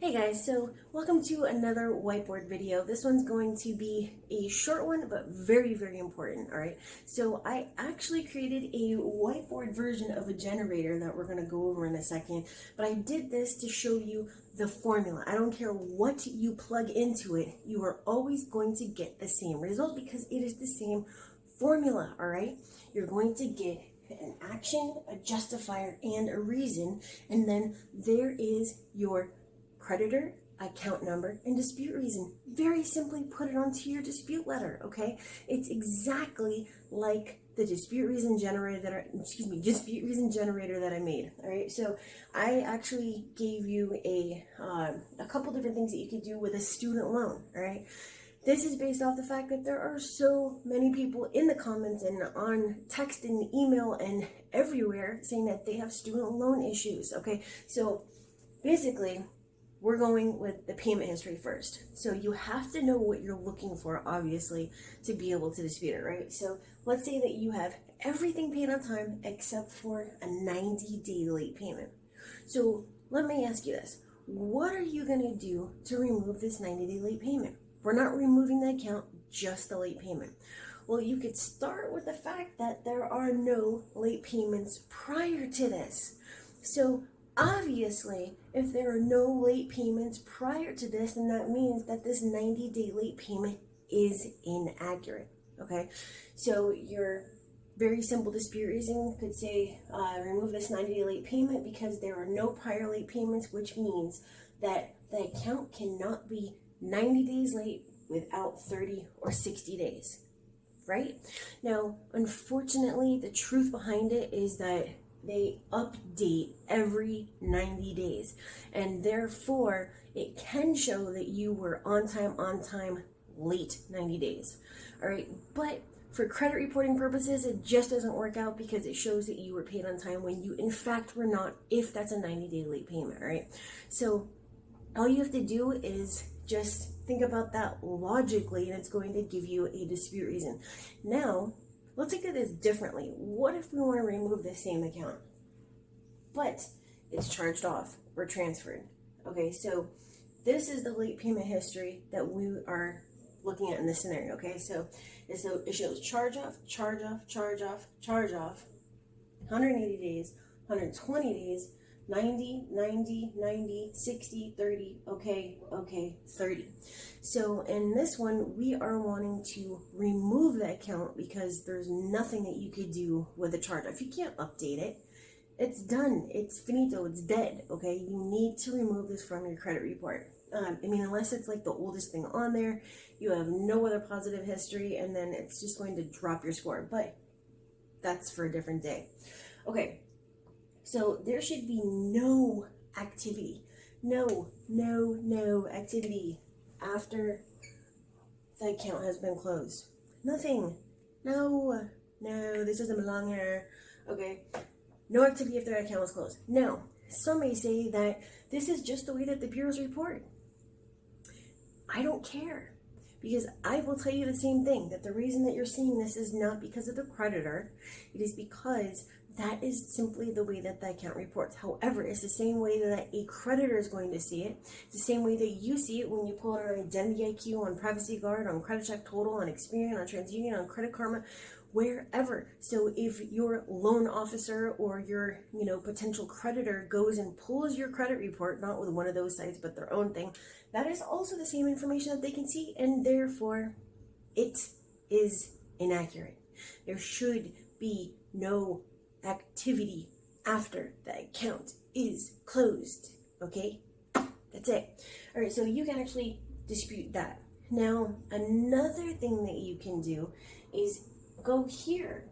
Hey guys, so welcome to another whiteboard video. This one's going to be a short one, but very, very important, all right? So I actually created a whiteboard version of a generator that we're gonna go over in a second, but I did this to show you the formula. I don't care what you plug into it, you are always going to get the same result because it is the same formula, all right? You're going to get an action, a justifier, and a reason, and then there is your creditor, account number, and dispute reason. Very simply put it onto your dispute letter, okay? It's exactly like the dispute reason generator that I made, all right? So I actually gave you a couple different things that you could do with a student loan, all right? This is based off the fact that there are so many people in the comments and on text and email and everywhere saying that they have student loan issues, okay? So basically, we're going with the payment history first. So you have to know what you're looking for, obviously, to be able to dispute it, right? So let's say that you have everything paid on time except for a 90-day late payment. So let me ask you this. What are you gonna do to remove this 90-day late payment? We're not removing the account, just the late payment. Well, you could start with the fact that there are no late payments prior to this. So obviously, if there are no late payments prior to this, then that means that this 90-day late payment is inaccurate, okay? So your very simple dispute reason could say, remove this 90-day late payment because there are no prior late payments, which means that the account cannot be 90 days late without 30 or 60 days, right? Now, unfortunately, the truth behind it is that they update every 90 days, and therefore it can show that you were on time, late 90 days. All right, but for credit reporting purposes, it just doesn't work out because it shows that you were paid on time when you in fact were not, if that's a 90-day late payment, right? So all you have to do is just think about that logically, and it's going to give you a dispute reason. Now, let's look at this differently. What if we want to remove the same account, but it's charged off or transferred? Okay, so this is the late payment history that we are looking at in this scenario, okay? So it shows charge off, 180 days, 120 days, 90, 60, 30, okay, 30. So in this one, we are wanting to remove the account because there's nothing that you could do with a charge off. You can't update it. It's done. It's finito. It's dead, okay? You need to remove this from your credit report. Unless it's like the oldest thing on there, you have no other positive history, and then it's just going to drop your score. But that's for a different day. Okay. So there should be no activity, no activity after the account has been closed. Nothing. No, this doesn't belong here. Okay. No activity after the account was closed. Now, some may say that this is just the way that the bureaus report. I don't care, because I will tell you the same thing, that the reason that you're seeing this is not because of the creditor. It is because that is simply the way that the account reports. However, it's the same way that a creditor is going to see it. It's the same way that you see it when you pull out an Identity IQ, on Privacy Guard, on Credit Check Total, on Experian, on TransUnion, on Credit Karma, wherever. So if your loan officer or your potential creditor goes and pulls your credit report, not with one of those sites, but their own thing, that is also the same information that they can see, and therefore it is inaccurate. There should be no activity after the account is closed, okay? That's it. All right, so you can actually dispute that. Now, another thing that you can do is go here,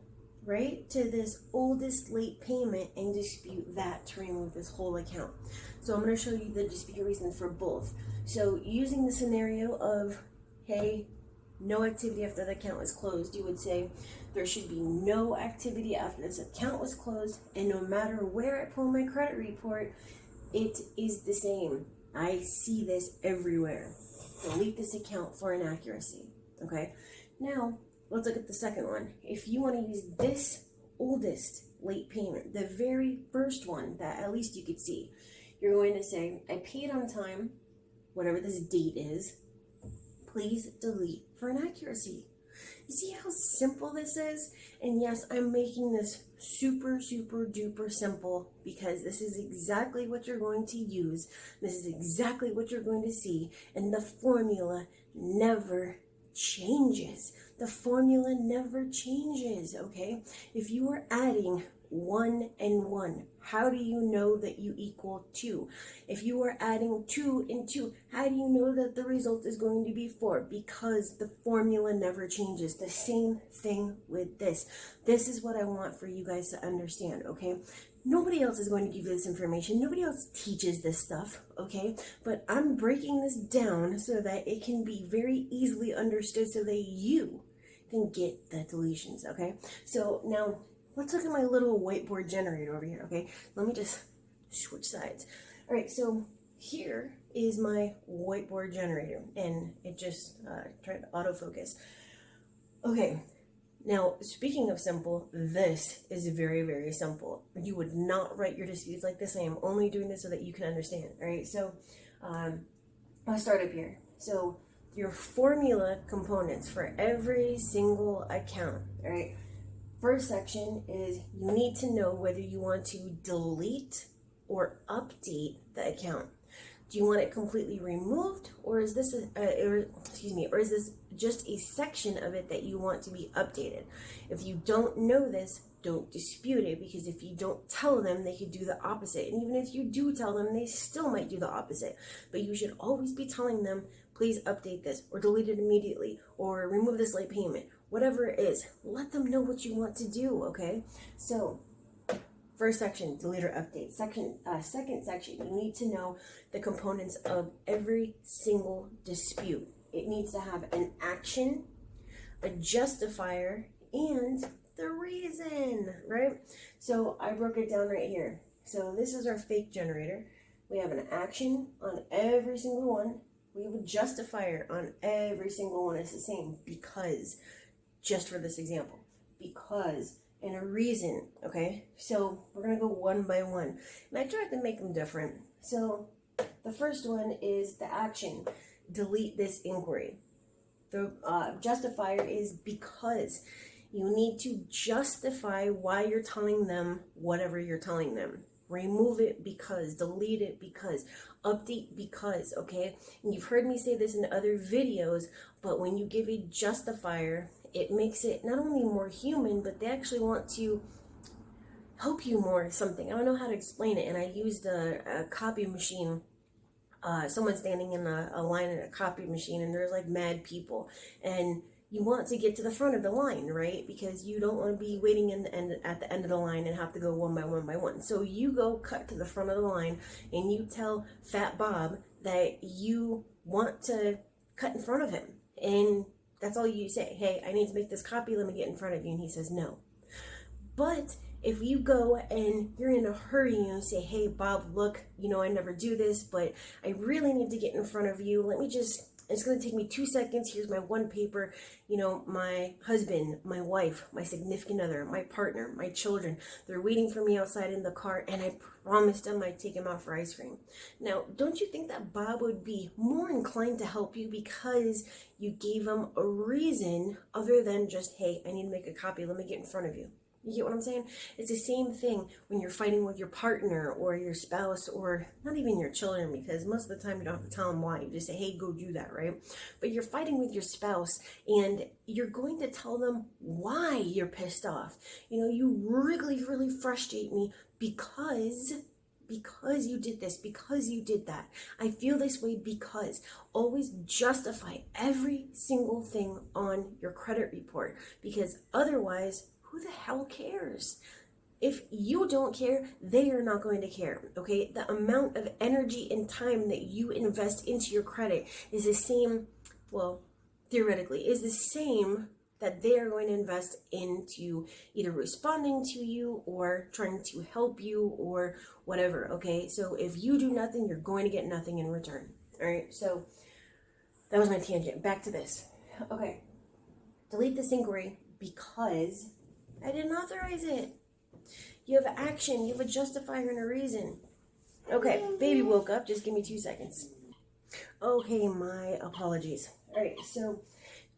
right, to this oldest late payment and dispute that to remove this whole account. So I'm going to show you the dispute reason for both. So using the scenario of, hey, no activity after the account was closed, you would say there should be no activity after this account was closed, and no matter where I pull my credit report, it is the same. I see this everywhere. Delete this account for inaccuracy, okay? Now, let's look at the second one. If you want to use this oldest late payment, the very first one that at least you could see, you're going to say, I paid on time, whatever this date is, please delete for inaccuracy. You see how simple this is? And yes, I'm making this super, super duper simple because this is exactly what you're going to use. This is exactly what you're going to see. And the formula never changes. The formula never changes, okay? If you are adding 1 and 1, how do you know that you equal 2? If you are adding 2 and 2, how do you know that the result is going to be 4? Because the formula never changes. The same thing with this. This is what I want for you guys to understand, okay? Nobody else is going to give you this information. Nobody else teaches this stuff, okay? But I'm breaking this down so that it can be very easily understood so that you can get the deletions, okay? So now, let's look at my little whiteboard generator over here, okay? Let me just switch sides. All right, so here is my whiteboard generator, and it just tried to autofocus. Okay, now speaking of simple, this is very, very simple. You would not write your disputes like this. I am only doing this so that you can understand, all right? So I'll start up here. So your formula components for every single account, all right? First section is you need to know whether you want to delete or update the account. Do you want it completely removed, or is this or is this just a section of it that you want to be updated? If you don't know this, don't dispute it, because if you don't tell them, they could do the opposite. And even if you do tell them, they still might do the opposite. But you should always be telling them, please update this, or delete it immediately, or remove this late payment. Whatever it is, let them know what you want to do, okay? So, first section, delete or update. Second section, you need to know the components of every single dispute. It needs to have an action, a justifier, and the reason, right? So I broke it down right here. So this is our fake generator. We have an action on every single one. We have a justifier on every single one. It's the same, because, just for this example, because, and a reason, okay? So we're gonna go one by one. And I tried to make them different. So the first one is the action, delete this inquiry. The justifier is because. You need to justify why you're telling them whatever you're telling them. Remove it because, delete it because, update because, okay? And you've heard me say this in other videos, but when you give a justifier, it makes it not only more human, but they actually want to help you more or something. I don't know how to explain it, and I used a copy machine. Someone standing in a line at a copy machine, and there's like mad people, and you want to get to the front of the line, right? Because you don't want to be waiting at the end of the line and have to go one by one by one. So you go cut to the front of the line and you tell Fat Bob that you want to cut in front of him. And that's all you say. Hey, I need to make this copy. Let me get in front of you. And he says no. But if you go and you're in a hurry and you say, hey, Bob, look, I never do this, but I really need to get in front of you. It's going to take me 2 seconds. Here's my one paper. My husband, my wife, my significant other, my partner, my children, they're waiting for me outside in the car, and I promised them I'd take him out for ice cream. Now, don't you think that Bob would be more inclined to help you because you gave him a reason other than just, hey, I need to make a copy. Let me get in front of you. You get what I'm saying? It's the same thing when you're fighting with your partner or your spouse, or not even your children, because most of the time you don't have to tell them why. You just say, hey, go do that, right? But you're fighting with your spouse and you're going to tell them why you're pissed off. You really, really frustrate me because you did this, because you did that. I feel this way because. Always justify every single thing on your credit report, because otherwise, who the hell cares? If you don't care, they are not going to care, okay? The amount of energy and time that you invest into your credit is the same, well, theoretically, is the same that they are going to invest into either responding to you or trying to help you or whatever, okay? So if you do nothing, you're going to get nothing in return, all right? So that was my tangent. Back to this. Okay, delete this inquiry because I didn't authorize it. You have action, you have a justifier and a reason. Okay, baby woke up. Just give me 2 seconds. Okay, my apologies. All right, so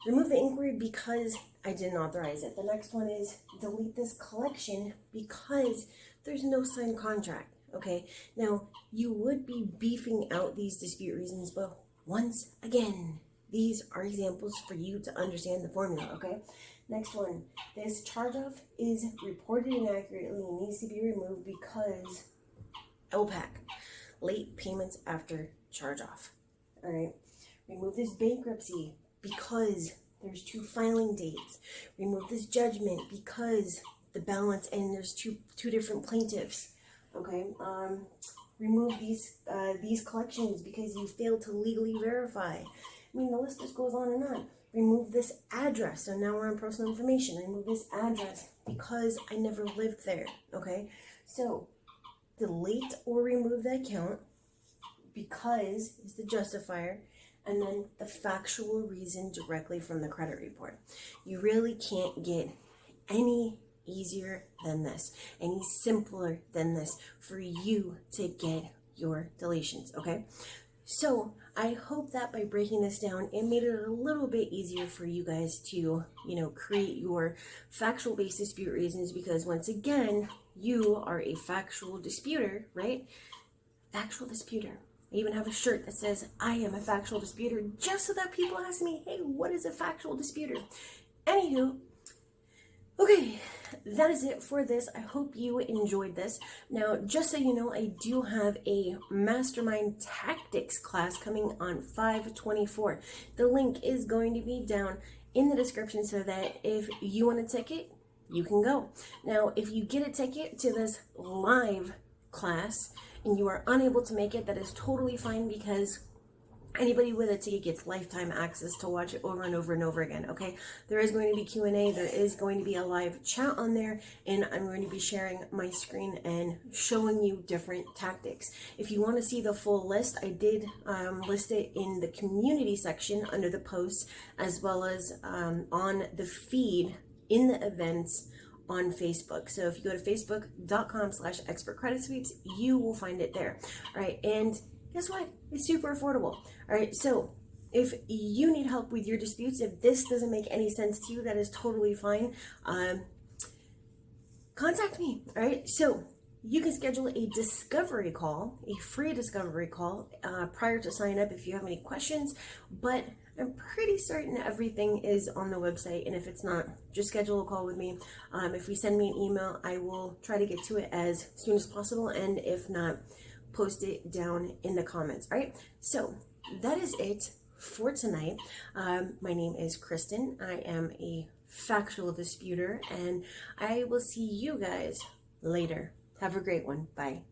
remove the inquiry because I didn't authorize it. The next one is delete this collection because there's no signed contract. Okay, now you would be beefing out these dispute reasons, but once again, these are examples for you to understand the formula. Okay, next one, this charge off is reported inaccurately and needs to be removed because LPAC, late payments after charge off. All right, remove this bankruptcy because there's 2 filing dates. Remove this judgment because the balance and there's two different plaintiffs. Okay, remove these collections because you failed to legally verify. I mean, the list just goes on and on. Remove this address. So now we're on personal information. Remove this address because I never lived there. Okay, so delete or remove the account because is the justifier, and then the factual reason directly from the credit report. You really can't get any easier than this, any simpler than this for you to get your deletions. Okay, so I hope that by breaking this down, it made it a little bit easier for you guys to, create your factual based dispute reasons, because once again, you are a factual disputer, right? Factual disputer. I even have a shirt that says, I am a factual disputer, just so that people ask me, hey, what is a factual disputer? Anywho, okay, that is it for this. I hope you enjoyed this. Now, just so you know, I do have a mastermind tactics class coming on 5/24. The link is going to be down in the description so that if you want a ticket, you can go. Now, if you get a ticket to this live class and you are unable to make it, that is totally fine, because anybody with a ticket gets lifetime access to watch it over and over and over again. Okay, there is going to be Q&A, there is going to be a live chat on there, and I'm going to be sharing my screen and showing you different tactics. If you want to see the full list, I did list it in the community section under the posts, as well as on the feed in the events on Facebook. So if you go to facebook.com/expertcreditsweeps, you will find it there. All right, and guess what? It's super affordable. All right, so if you need help with your disputes, if this doesn't make any sense to you, that is totally fine. Contact me. All right, so you can schedule a discovery call, a free discovery call prior to sign up if you have any questions, but I'm pretty certain everything is on the website, and if it's not, just schedule a call with me. If you send me an email, I will try to get to it as soon as possible, and if not, post it down in the comments. All right, so that is it for tonight. My name is Kristen. I am a factual disputer, and I will see you guys later. Have a great one. Bye.